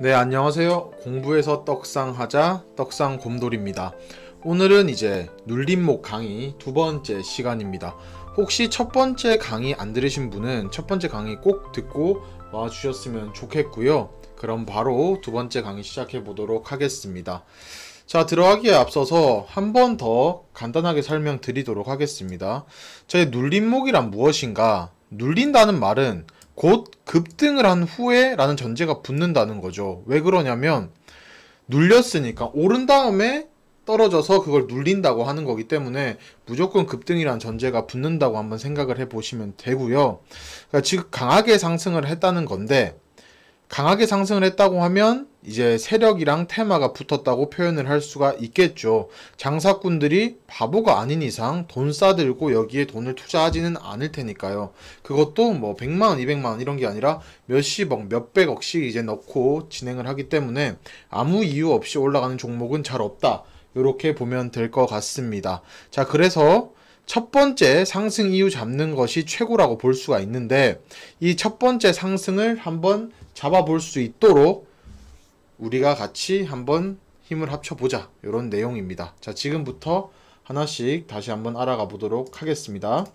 네, 안녕하세요. 공부해서 떡상하자 떡상곰돌입니다. 오늘은 이제 눌림목 강의 두 번째 시간입니다. 혹시 첫 번째 강의 안 들으신 분은 첫 번째 강의 꼭 듣고 와 주셨으면 좋겠고요. 그럼 바로 두 번째 강의 시작해 보도록 하겠습니다. 자, 들어가기에 앞서서 한 번 더 간단하게 설명드리도록 하겠습니다. 저희 눌림목이란 무엇인가? 눌린다는 말은 곧 급등을 한 후에 라는 전제가 붙는다는 거죠. 왜 그러냐면 눌렸으니까 오른 다음에 떨어져서 그걸 눌린다고 하는 거기 때문에 무조건 급등이라는 전제가 붙는다고 한번 생각을 해보시면 되고요. 그러니까 지금 강하게 상승을 했다는 건데, 강하게 상승을 했다고 하면 이제 세력이랑 테마가 붙었다고 표현을 할 수가 있겠죠. 장사꾼들이 바보가 아닌 이상 돈 싸들고 여기에 돈을 투자하지는 않을 테니까요. 그것도 뭐 100만원, 200만원 이런 게 아니라 몇십억, 몇백억씩 이제 넣고 진행을 하기 때문에 아무 이유 없이 올라가는 종목은 잘 없다. 이렇게 보면 될 것 같습니다. 자, 그래서 첫 번째 상승 이유 잡는 것이 최고라고 볼 수가 있는데, 이 첫 번째 상승을 한번 잡아볼 수 있도록 우리가 같이 한번 힘을 합쳐보자, 이런 내용입니다. 자, 지금부터 하나씩 다시 한번 알아가 보도록 하겠습니다.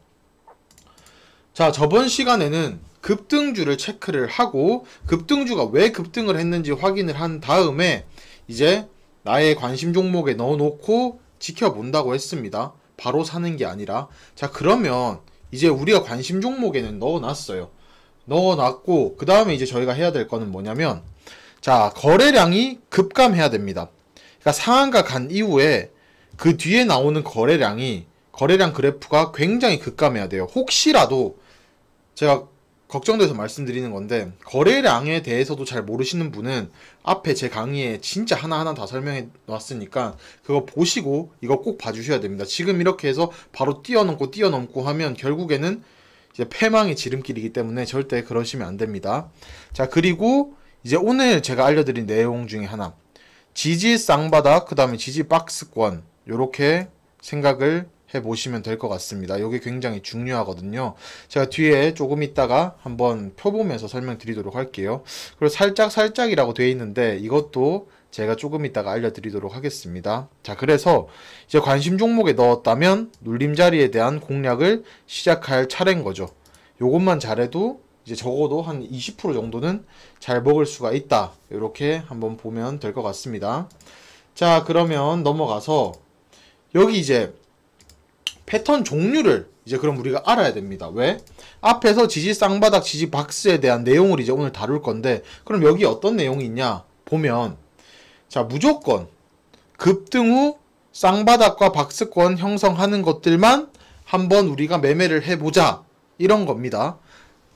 자, 저번 시간에는 급등주를 체크를 하고 급등주가 왜 급등을 했는지 확인을 한 다음에 이제 나의 관심 종목에 넣어놓고 지켜본다고 했습니다. 바로 사는 게 아니라. 자, 그러면 이제 우리가 관심 종목에는 넣어놨어요. 넣어놨고 그 다음에 이제 저희가 해야 될 거는 뭐냐면, 자, 거래량이 급감해야 됩니다. 그러니까 상한가 간 이후에 그 뒤에 나오는 거래량 그래프가 굉장히 급감해야 돼요. 혹시라도 제가 걱정돼서 말씀드리는 건데, 거래량에 대해서도 잘 모르시는 분은 앞에 제 강의에 진짜 하나하나 다 설명해 놨으니까 그거 보시고 이거 꼭 봐주셔야 됩니다. 지금 이렇게 해서 바로 뛰어넘고 하면 결국에는 이제 패망의 지름길이기 때문에 절대 그러시면 안 됩니다. 자, 그리고 이제 오늘 제가 알려드린 내용 중에 하나, 지지 쌍바닥, 그 다음에 지지 박스권, 요렇게 생각을 해보시면 될 것 같습니다. 이게 굉장히 중요하거든요. 제가 뒤에 조금 있다가 한번 펴보면서 설명드리도록 할게요. 그리고 살짝이라고 되어 있는데 이것도 제가 조금 있다가 알려드리도록 하겠습니다. 자, 그래서 이제 관심 종목에 넣었다면 눌림자리에 대한 공략을 시작할 차례인 거죠. 요것만 잘해도 이제 적어도 한 20% 정도는 잘 먹을 수가 있다. 이렇게 한번 보면 될 것 같습니다. 자, 그러면 넘어가서 여기 이제 패턴 종류를 이제 그럼 우리가 알아야 됩니다. 왜? 앞에서 지지 쌍바닥, 지지 박스에 대한 내용을 이제 오늘 다룰 건데, 그럼 여기 어떤 내용이 있냐 보면, 자, 무조건 급등 후 쌍바닥과 박스권 형성하는 것들만 한번 우리가 매매를 해보자, 이런 겁니다.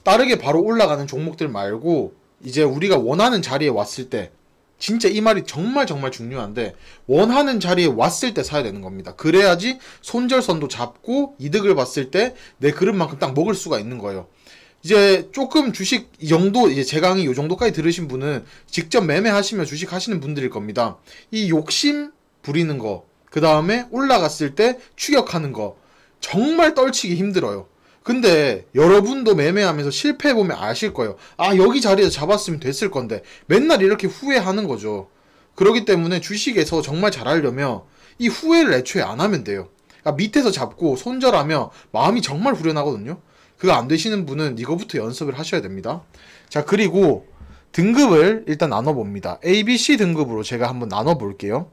빠르게 바로 올라가는 종목들 말고 이제 우리가 원하는 자리에 왔을 때, 진짜 이 말이 정말 중요한데, 원하는 자리에 왔을 때 사야 되는 겁니다. 그래야지 손절선도 잡고 이득을 봤을 때 내 그릇만큼 딱 먹을 수가 있는 거예요. 이제 조금 주식 이 정도, 이제 제 강의 이 정도까지 들으신 분은 직접 매매하시며 주식 하시는 분들일 겁니다. 이 욕심 부리는 거, 그 다음에 올라갔을 때 추격하는 거 정말 떨치기 힘들어요. 근데 여러분도 매매하면서 실패해보면 아실 거예요. 아, 여기 자리에서 잡았으면 됐을 건데 맨날 이렇게 후회하는 거죠. 그렇기 때문에 주식에서 정말 잘하려면 이 후회를 애초에 안 하면 돼요. 그러니까 밑에서 잡고 손절하면 마음이 정말 후련하거든요. 그거 안 되시는 분은 이거부터 연습을 하셔야 됩니다. 자, 그리고 등급을 일단 나눠봅니다. A, B, C 등급으로 제가 한번 나눠볼게요.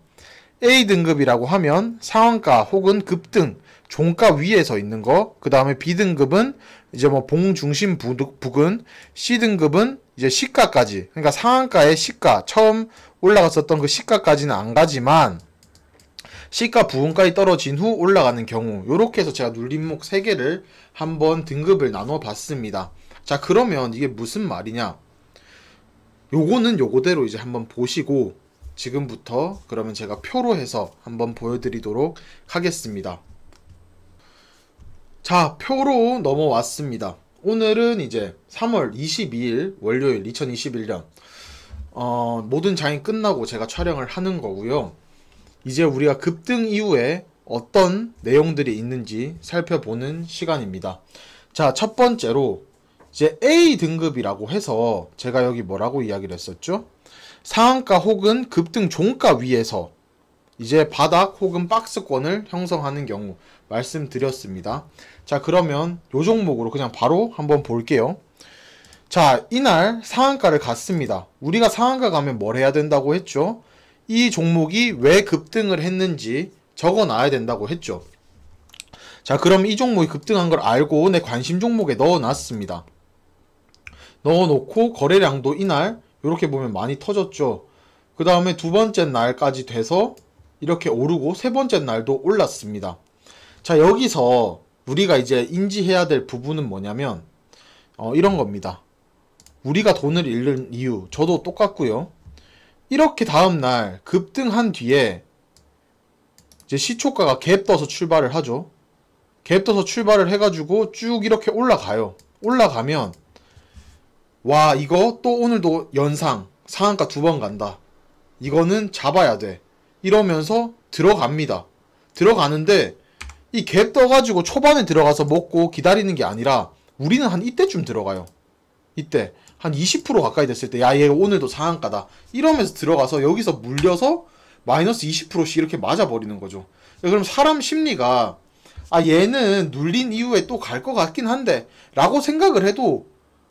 A 등급이라고 하면 상한가 혹은 급등, 종가 위에 서 있는 거. 그 다음에 B등급은 이제 뭐 봉중심 부근, C등급은 이제 시가까지, 그러니까 상한가의 시가, 처음 올라갔었던 그 시가까지는 안 가지만 시가 부근까지 떨어진 후 올라가는 경우, 요렇게 해서 제가 눌림목 3개를 한번 등급을 나눠 봤습니다. 자, 그러면 이게 무슨 말이냐, 요거는 요거대로 이제 한번 보시고 지금부터 그러면 제가 표로 해서 한번 보여드리도록 하겠습니다. 자, 표로 넘어왔습니다. 오늘은 이제 3월 22일 월요일 2021년 모든 장이 끝나고 제가 촬영을 하는 거고요. 이제 우리가 급등 이후에 어떤 내용들이 있는지 살펴보는 시간입니다. 자, 첫 번째로 이제 A 등급이라고 해서 제가 여기 뭐라고 이야기를 했었죠? 상한가 혹은 급등 종가 위에서 이제 바닥 혹은 박스권을 형성하는 경우 말씀드렸습니다. 자, 그러면 요 종목으로 그냥 바로 한번 볼게요. 자, 이날 상한가를 갔습니다. 우리가 상한가 가면 뭘 해야 된다고 했죠? 이 종목이 왜 급등을 했는지 적어놔야 된다고 했죠. 자, 그럼 이 종목이 급등한 걸 알고 내 관심 종목에 넣어놨습니다. 넣어놓고 거래량도 이날 이렇게 보면 많이 터졌죠. 그 다음에 두 번째 날까지 돼서 이렇게 오르고 세 번째 날도 올랐습니다. 자, 여기서 우리가 이제 인지해야 될 부분은 뭐냐면 이런 겁니다. 우리가 돈을 잃는 이유, 저도 똑같고요. 이렇게 다음날 급등한 뒤에 이제 시초가가 갭 떠서 출발을 하죠. 갭 떠서 출발을 해가지고 쭉 이렇게 올라가요. 올라가면 와, 이거 또 오늘도 연상 상한가 두 번 간다. 이거는 잡아야 돼. 이러면서 들어갑니다. 들어가는데 이 갭 떠가지고 초반에 들어가서 먹고 기다리는 게 아니라 우리는 한 이때쯤 들어가요. 이때 한 20% 가까이 됐을 때 야, 얘 오늘도 상한가다 이러면서 들어가서 여기서 물려서 마이너스 20%씩 이렇게 맞아버리는 거죠. 그럼 사람 심리가 아, 얘는 눌린 이후에 또 갈 것 같긴 한데 라고 생각을 해도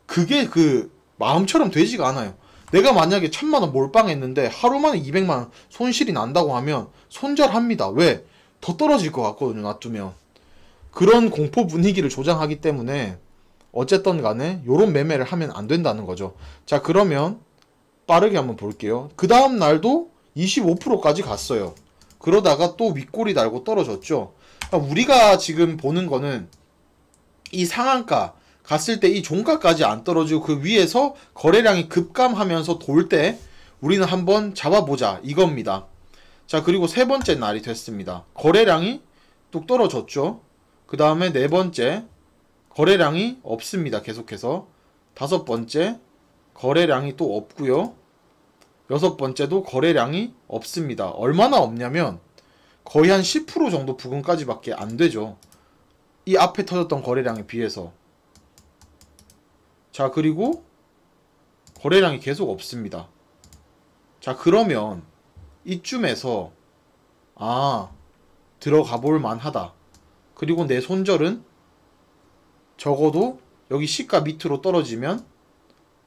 그게 그 마음처럼 되지가 않아요. 내가 만약에 1000만원 몰빵했는데 하루 만에 200만원 손실이 난다고 하면 손절합니다. 왜? 더 떨어질 것 같거든요, 놔두면. 그런 공포 분위기를 조장하기 때문에 어쨌든 간에 요런 매매를 하면 안 된다는 거죠. 자, 그러면 빠르게 한번 볼게요. 그 다음 날도 25%까지 갔어요. 그러다가 또 윗꼬리 달고 떨어졌죠. 그러니까 우리가 지금 보는 거는 이 상한가 갔을 때 이 종가까지 안 떨어지고 그 위에서 거래량이 급감하면서 돌 때 우리는 한번 잡아보자 이겁니다. 자, 그리고 세 번째 날이 됐습니다. 거래량이 뚝 떨어졌죠. 그 다음에 네 번째 거래량이 없습니다. 계속해서 다섯 번째 거래량이 또 없고요. 여섯 번째도 거래량이 없습니다. 얼마나 없냐면 거의 한 10% 정도 부근까지밖에 안 되죠. 이 앞에 터졌던 거래량에 비해서. 자, 그리고 거래량이 계속 없습니다. 자, 그러면 이쯤에서 아, 들어가 볼 만하다. 그리고 내 손절은 적어도 여기 시가 밑으로 떨어지면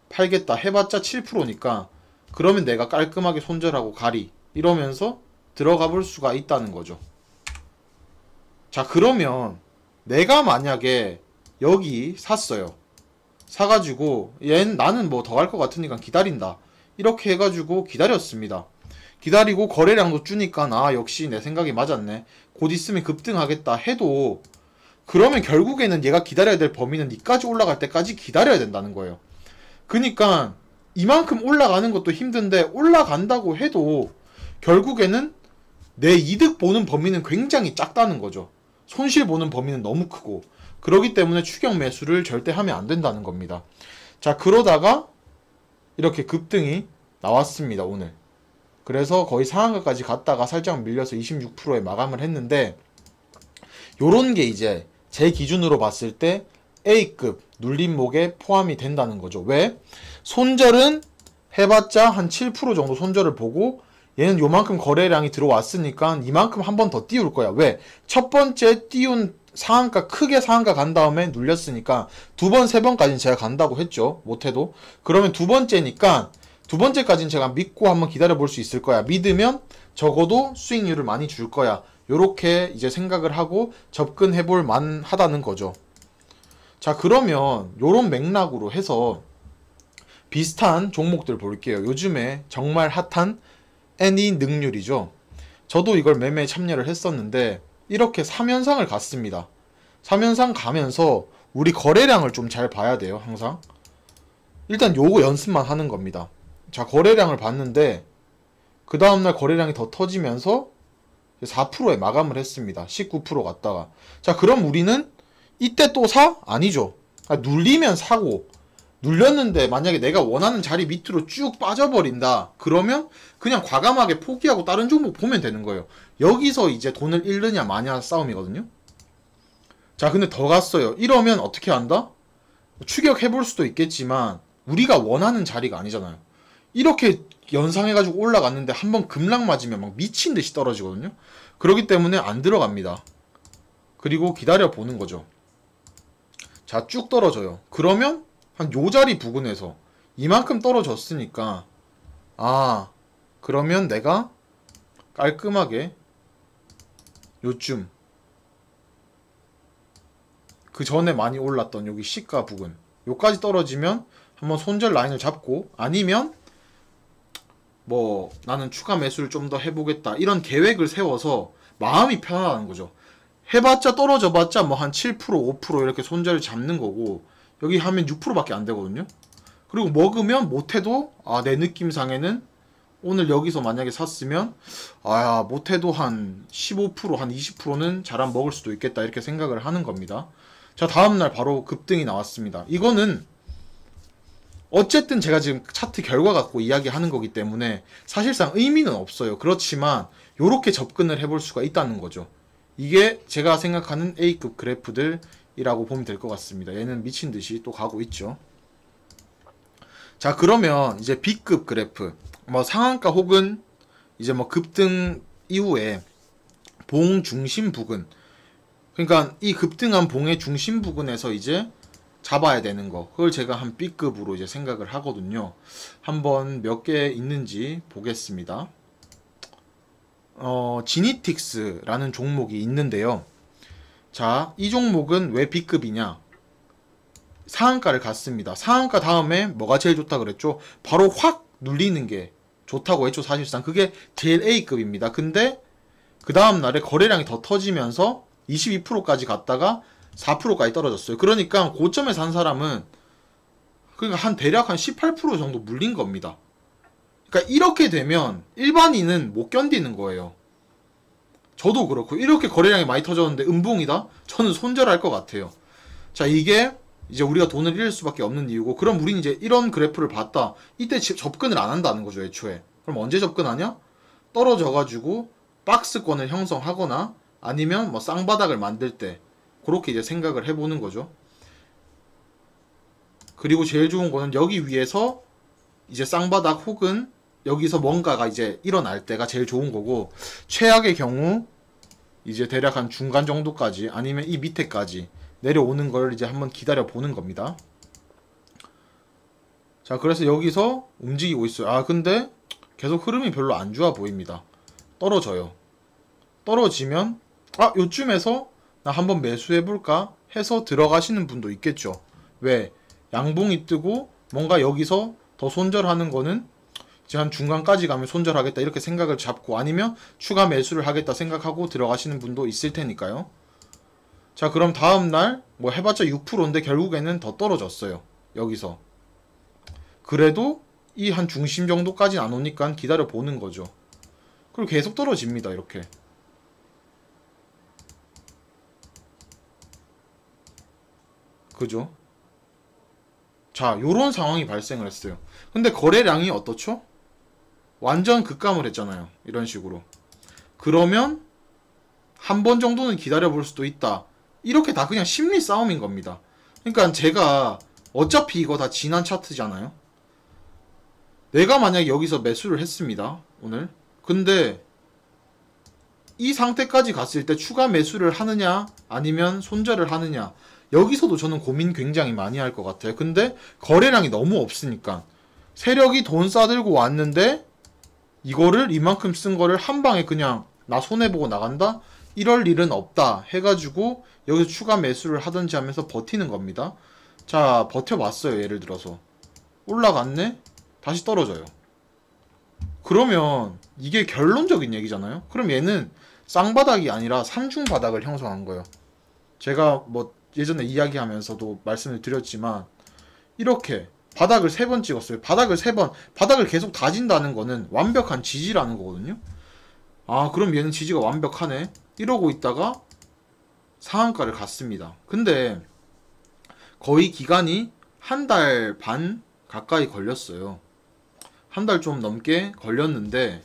팔겠다 해봤자 7%니까 그러면 내가 깔끔하게 손절하고 가리 이러면서 들어가 볼 수가 있다는 거죠. 자, 그러면 내가 만약에 여기 샀어요. 사가지고 나는 뭐 더 갈 것 같으니까 기다린다 이렇게 해가지고 기다렸습니다. 기다리고 거래량도 주니까 아, 역시 내 생각이 맞았네. 곧 있으면 급등하겠다 해도 그러면 결국에는 얘가 기다려야 될 범위는 니까지 올라갈 때까지 기다려야 된다는 거예요. 그니까 이만큼 올라가는 것도 힘든데 올라간다고 해도 결국에는 내 이득 보는 범위는 굉장히 작다는 거죠. 손실 보는 범위는 너무 크고 그러기 때문에 추격 매수를 절대 하면 안 된다는 겁니다. 자, 그러다가 이렇게 급등이 나왔습니다. 오늘. 그래서 거의 상한가까지 갔다가 살짝 밀려서 26%에 마감을 했는데 요런 게 이제 제 기준으로 봤을 때 A급 눌림목에 포함이 된다는 거죠. 왜? 손절은 해봤자 한 7% 정도 손절을 보고 얘는 요만큼 거래량이 들어왔으니까 이만큼 한 번 더 띄울 거야. 왜? 첫 번째 띄운 상한가 크게 상한가 간 다음에 눌렸으니까 두 번, 세 번까지는 제가 간다고 했죠. 못해도. 그러면 두 번째니까 두 번째까지는 제가 믿고 한번 기다려 볼 수 있을 거야. 믿으면 적어도 수익률을 많이 줄 거야. 요렇게 이제 생각을 하고 접근해 볼 만하다는 거죠. 자, 그러면 요런 맥락으로 해서 비슷한 종목들 볼게요. 요즘에 정말 핫한 애니 능률이죠. 저도 이걸 매매에 참여를 했었는데 이렇게 3연상을 갔습니다. 3연상 가면서 우리 거래량을 좀 잘 봐야 돼요. 항상 일단 요거 연습만 하는 겁니다. 자, 거래량을 봤는데 그 다음날 거래량이 더 터지면서 4%에 마감을 했습니다. 19% 갔다가. 자, 그럼 우리는 이때 또 사? 아니죠. 눌리면 사고 눌렸는데 만약에 내가 원하는 자리 밑으로 쭉 빠져버린다 그러면 그냥 과감하게 포기하고 다른 종목 보면 되는 거예요. 여기서 이제 돈을 잃느냐 마냐 싸움이거든요. 자, 근데 더 갔어요. 이러면 어떻게 한다? 추격해볼 수도 있겠지만 우리가 원하는 자리가 아니잖아요. 이렇게 연상해가지고 올라갔는데 한번 급락 맞으면 막 미친 듯이 떨어지거든요. 그렇기 때문에 안 들어갑니다. 그리고 기다려 보는 거죠. 자, 쭉 떨어져요. 그러면 한 요 자리 부근에서 이만큼 떨어졌으니까, 아, 그러면 내가 깔끔하게 요쯤 그 전에 많이 올랐던 여기 시가 부근 요까지 떨어지면 한번 손절 라인을 잡고, 아니면 뭐 나는 추가 매수를 좀 더 해보겠다 이런 계획을 세워서 마음이 편하다는 거죠. 해봤자 떨어져봤자 뭐 한 7% 5% 이렇게 손절을 잡는 거고, 여기 하면 6%밖에 안 되거든요. 그리고 먹으면 못해도 내 느낌상에는 오늘 여기서 만약에 샀으면 못해도 한 15% 한 20%는 잘안 먹을 수도 있겠다 이렇게 생각을 하는 겁니다. 자, 다음날 바로 급등이 나왔습니다. 이거는 어쨌든 제가 지금 차트 결과 갖고 이야기하는 거기 때문에 사실상 의미는 없어요. 그렇지만 요렇게 접근을 해볼 수가 있다는 거죠. 이게 제가 생각하는 A급 그래프들이라고 보면 될 것 같습니다. 얘는 미친듯이 또 가고 있죠. 자, 그러면 이제 B급 그래프, 뭐 상한가 혹은 이제 뭐 급등 이후에 봉 중심 부근, 그러니까 이 급등한 봉의 중심 부근에서 이제 잡아야 되는 거, 그걸 제가 한 B급으로 이제 생각을 하거든요. 한번 몇 개 있는지 보겠습니다. 지니틱스라는 종목이 있는데요. 자, 이 종목은 왜 B급이냐? 상한가를 갔습니다. 상한가 다음에 뭐가 제일 좋다 그랬죠? 바로 확 눌리는 게 좋다고 했죠. 사실상 그게 제일 A급입니다. 근데 그 다음 날에 거래량이 더 터지면서 22%까지 갔다가 4%까지 떨어졌어요. 그러니까 고점에 산 사람은 그러니까 대략 한 18% 정도 물린 겁니다. 그러니까 이렇게 되면 일반인은 못 견디는 거예요. 저도 그렇고, 이렇게 거래량이 많이 터졌는데 음봉이다? 저는 손절할 것 같아요. 자, 이게 이제 우리가 돈을 잃을 수밖에 없는 이유고, 그럼 우린 이제 이런 그래프를 봤다. 이때 접근을 안 한다는 거죠, 애초에. 그럼 언제 접근하냐? 떨어져가지고 박스권을 형성하거나 아니면 뭐 쌍바닥을 만들 때, 그렇게 이제 생각을 해보는 거죠. 그리고 제일 좋은 거는 여기 위에서 이제 쌍바닥 혹은 여기서 뭔가가 이제 일어날 때가 제일 좋은 거고, 최악의 경우 이제 대략 한 중간 정도까지 아니면 이 밑에까지 내려오는 걸 이제 한번 기다려 보는 겁니다. 자, 그래서 여기서 움직이고 있어요. 근데 계속 흐름이 별로 안 좋아 보입니다. 떨어져요. 떨어지면 요쯤에서 나 한번 매수해볼까 해서 들어가시는 분도 있겠죠. 왜? 양봉이 뜨고 뭔가 여기서 더 손절하는 거는 이제 한 중간까지 가면 손절하겠다 이렇게 생각을 잡고, 아니면 추가 매수를 하겠다 생각하고 들어가시는 분도 있을 테니까요. 자, 그럼 다음날 뭐 해봤자 6%인데 결국에는 더 떨어졌어요. 여기서. 그래도 이 한 중심 정도까지는 안 오니까 기다려 보는 거죠. 그리고 계속 떨어집니다. 이렇게. 그죠? 자, 요런 상황이 발생을 했어요. 근데 거래량이 어떻죠? 완전 급감을 했잖아요. 이런 식으로. 그러면 한 번 정도는 기다려 볼 수도 있다. 이렇게 다 그냥 심리 싸움인 겁니다. 그러니까 제가 어차피 이거 다 지난 차트잖아요. 내가 만약에 여기서 매수를 했습니다. 오늘. 근데 이 상태까지 갔을 때 추가 매수를 하느냐 아니면 손절을 하느냐, 여기서도 저는 고민 굉장히 많이 할 것 같아요. 근데 거래량이 너무 없으니까, 세력이 돈 싸들고 왔는데 이거를 이만큼 쓴 거를 한 방에 그냥 나 손해보고 나간다? 이럴 일은 없다 해가지고 여기서 추가 매수를 하든지 하면서 버티는 겁니다. 자, 버텨봤어요. 예를 들어서 올라갔네? 다시 떨어져요. 그러면 이게 결론적인 얘기잖아요. 그럼 얘는 쌍바닥이 아니라 산중바닥을 형성한 거예요. 제가 뭐 예전에 이야기하면서도 말씀을 드렸지만, 이렇게 바닥을 3번 찍었어요. 바닥을 3번, 바닥을 계속 다진다는 거는 완벽한 지지라는 거거든요. 그럼 얘는 지지가 완벽하네 이러고 있다가 상한가를 갔습니다. 근데 거의 기간이 1달 반 가까이 걸렸어요. 1달 좀 넘게 걸렸는데,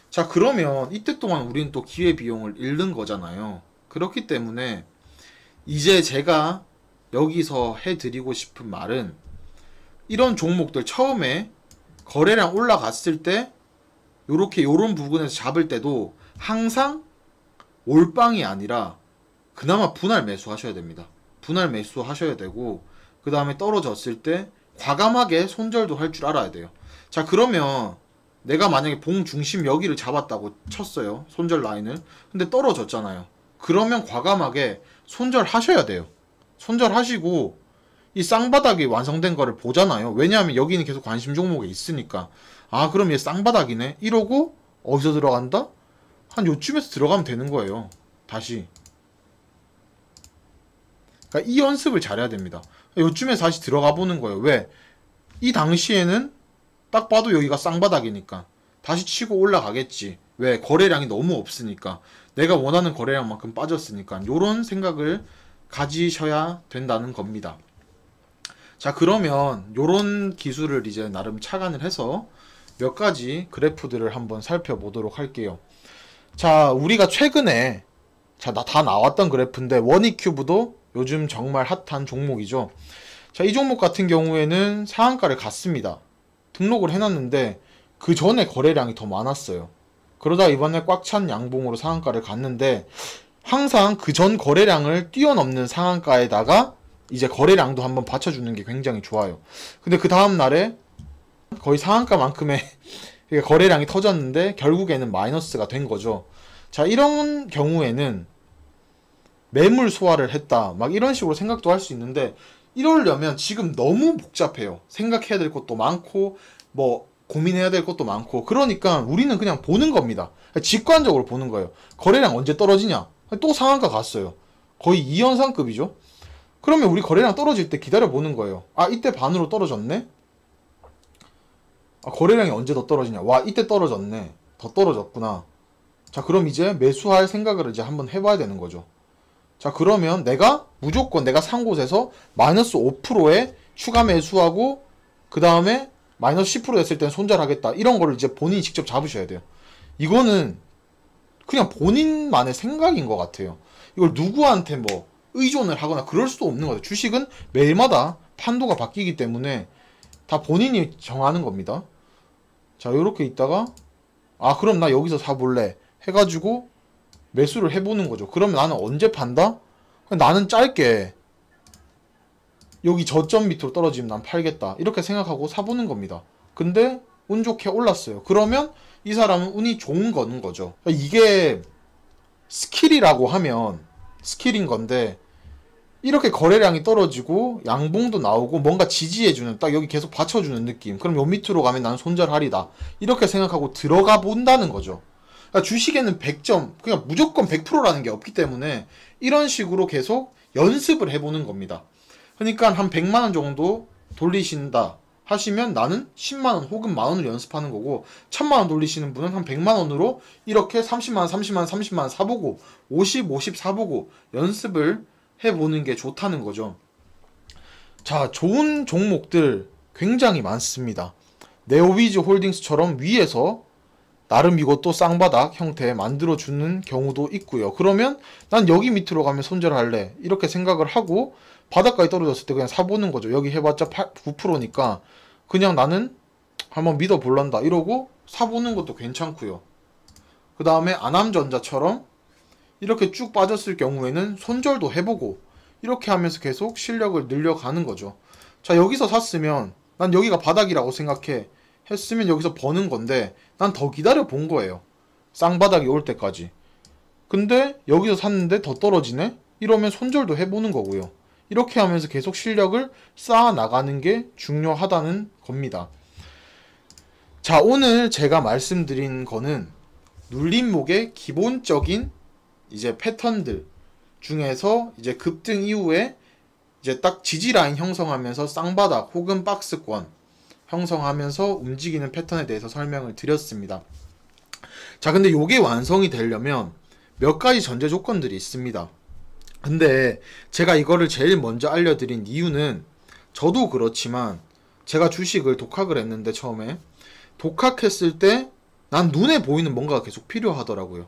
자, 그러면 이때 동안 우리는 또 기회비용을 잃는 거잖아요. 그렇기 때문에 이제 제가 여기서 해드리고 싶은 말은, 이런 종목들 처음에 거래량 올라갔을 때 요렇게 요런 부분에서 잡을 때도 항상 올빵이 아니라 그나마 분할 매수 하셔야 됩니다. 분할 매수 하셔야 되고, 그 다음에 떨어졌을 때 과감하게 손절도 할 줄 알아야 돼요. 자, 그러면 내가 만약에 봉 중심 여기를 잡았다고 쳤어요. 손절 라인을. 근데 떨어졌잖아요. 그러면 과감하게 손절하셔야 돼요. 손절하시고 이 쌍바닥이 완성된 거를 보잖아요. 왜냐하면 여기는 계속 관심 종목에 있으니까. 아, 그럼 얘 쌍바닥이네? 이러고 어디서 들어간다? 한 요쯤에서 들어가면 되는 거예요. 다시. 그러니까 이 연습을 잘해야 됩니다. 요쯤에서 다시 들어가 보는 거예요. 왜? 이 당시에는 딱 봐도 여기가 쌍바닥이니까 다시 치고 올라가겠지. 왜? 거래량이 너무 없으니까. 내가 원하는 거래량만큼 빠졌으니까. 요런 생각을 가지셔야 된다는 겁니다. 자, 그러면 요런 기술을 이제 나름 착안을 해서 몇 가지 그래프들을 한번 살펴보도록 할게요. 자, 우리가 최근에 다 나왔던 그래프인데 원익큐브도 요즘 정말 핫한 종목이죠. 자, 이 종목 같은 경우에는 상한가를 갔습니다. 등록을 해놨는데 그 전에 거래량이 더 많았어요. 그러다 이번에 꽉 찬 양봉으로 상한가를 갔는데 항상 그 전 거래량을 뛰어넘는 상한가에다가 이제 거래량도 한번 받쳐주는 게 굉장히 좋아요. 근데 그 다음 날에 거의 상한가만큼의 거래량이 터졌는데 결국에는 마이너스가 된 거죠. 자, 이런 경우에는 매물 소화를 했다 막 이런 식으로 생각도 할 수 있는데, 이러려면 지금 너무 복잡해요. 생각해야 될 것도 많고 뭐 고민해야 될 것도 많고. 그러니까 우리는 그냥 보는 겁니다. 직관적으로 보는 거예요. 거래량 언제 떨어지냐? 또 상한가 갔어요. 거의 2연상급이죠. 그러면 우리 거래량 떨어질 때 기다려 보는 거예요. 아, 이때 반으로 떨어졌네? 아, 거래량이 언제 더 떨어지냐? 와, 이때 떨어졌네. 더 떨어졌구나. 자, 그럼 이제 매수할 생각을 이제 한번 해봐야 되는 거죠. 자, 그러면 내가 무조건 내가 산 곳에서 마이너스 5%에 추가 매수하고 그 다음에 마이너스 10% 됐을 땐 손절하겠다. 이런 거를 이제 본인이 직접 잡으셔야 돼요. 이거는 그냥 본인만의 생각인 것 같아요. 이걸 누구한테 뭐 의존을 하거나 그럴 수도 없는 거예요. 주식은 매일마다 판도가 바뀌기 때문에 다 본인이 정하는 겁니다. 자, 요렇게 있다가 아, 그럼 나 여기서 사볼래 해가지고 매수를 해보는 거죠. 그러면 나는 언제 판다? 나는 짧게 여기 저점 밑으로 떨어지면 난 팔겠다 이렇게 생각하고 사보는 겁니다. 근데 운 좋게 올랐어요. 그러면 이 사람은 운이 좋은 거는 거죠. 이게 스킬이라고 하면 스킬인 건데, 이렇게 거래량이 떨어지고 양봉도 나오고 뭔가 지지해주는, 딱 여기 계속 받쳐주는 느낌. 그럼 요 밑으로 가면 나는 손절하리다 이렇게 생각하고 들어가 본다는 거죠. 그러니까 주식에는 100점 그냥 무조건 100%라는 게 없기 때문에 이런 식으로 계속 연습을 해보는 겁니다. 그러니까 한 100만원 정도 돌리신다 하시면 나는 10만원 혹은 만원을 연습하는 거고, 1000만원 돌리시는 분은 한 100만원으로 이렇게 30만원 30만원 30만원 사보고 50 사보고 연습을 해보는 게 좋다는 거죠. 자, 좋은 종목들 굉장히 많습니다. 네오위즈 홀딩스처럼 위에서 나름 이것도 쌍바닥 형태 만들어주는 경우도 있고요. 그러면 난 여기 밑으로 가면 손절할래 이렇게 생각을 하고 바닥까지 떨어졌을 때 그냥 사보는 거죠. 여기 해봤자 9%니까 그냥 나는 한번 믿어볼란다 이러고 사보는 것도 괜찮고요. 그 다음에 아남전자처럼 이렇게 쭉 빠졌을 경우에는 손절도 해보고 이렇게 하면서 계속 실력을 늘려가는 거죠. 자, 여기서 샀으면 난 여기가 바닥이라고 생각해 했으면 여기서 버는 건데 난 더 기다려 본 거예요. 쌍바닥이 올 때까지. 근데 여기서 샀는데 더 떨어지네? 이러면 손절도 해보는 거고요. 이렇게 하면서 계속 실력을 쌓아 나가는 게 중요하다는 겁니다. 자, 오늘 제가 말씀드린 거는 눌림목의 기본적인 이제 패턴들 중에서 이제 급등 이후에 이제 딱 지지라인 형성하면서 쌍바닥 혹은 박스권 형성하면서 움직이는 패턴에 대해서 설명을 드렸습니다. 자, 근데 요게 완성이 되려면 몇 가지 전제 조건들이 있습니다. 근데 제가 이거를 제일 먼저 알려드린 이유는 저도 그렇지만 제가 주식을 독학을 했는데 처음에 독학했을 때 난 눈에 보이는 뭔가가 계속 필요하더라고요.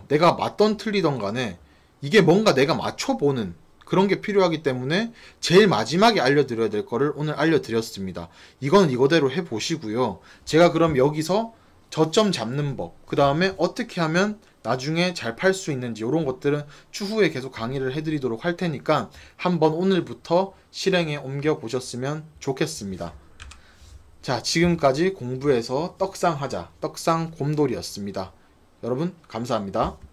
내가 맞던 틀리던 간에 이게 뭔가 내가 맞춰보는 그런 게 필요하기 때문에 제일 마지막에 알려드려야 될 거를 오늘 알려드렸습니다. 이건 이거대로 해보시고요. 제가 그럼 여기서 저점 잡는 법, 그 다음에 어떻게 하면 나중에 잘 팔 수 있는지 이런 것들은 추후에 계속 강의를 해드리도록 할 테니까 한번 오늘부터 실행에 옮겨 보셨으면 좋겠습니다. 자, 지금까지 공부해서 떡상하자, 떡상 곰돌이였습니다. 여러분 감사합니다.